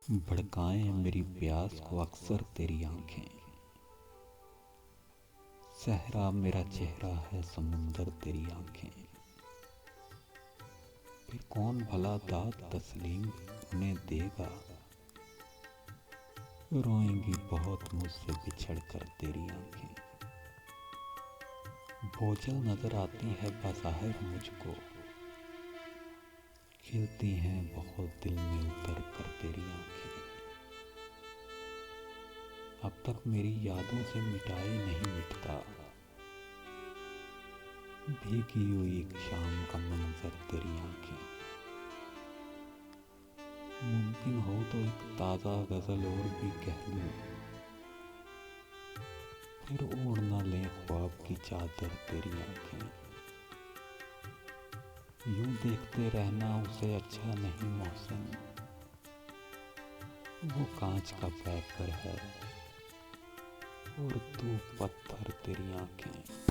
भड़काएं मेरी प्यास को अक्सर तेरी आंखें। सहरा मेरा चेहरा है समुंदर तेरी आंखें। फिर कौन भला दाद तस्लीम उन्हें देगा। रोएंगी बहुत मुझसे बिछड़ कर तेरी आंखें। बोझल नजर आती है बज़ाहिर मुझको, खिलती हैं बहुत दिल में उतर कर तेरी आंखें। अब तक मेरी यादों से मिटाए नहीं मिटता, भीगी हुई एक शाम का मंजर तेरी आंखें। मुमकिन हो तो एक ताज़ा गज़ल और भी कह लूं, फिर ओढ़ न ले ख्वाब की चादर तेरी आंखें। यूं देखते रहना उसे अच्छा नहीं मौसम, वो कांच का पैकर है और तू पत्थर तेरी आंखें।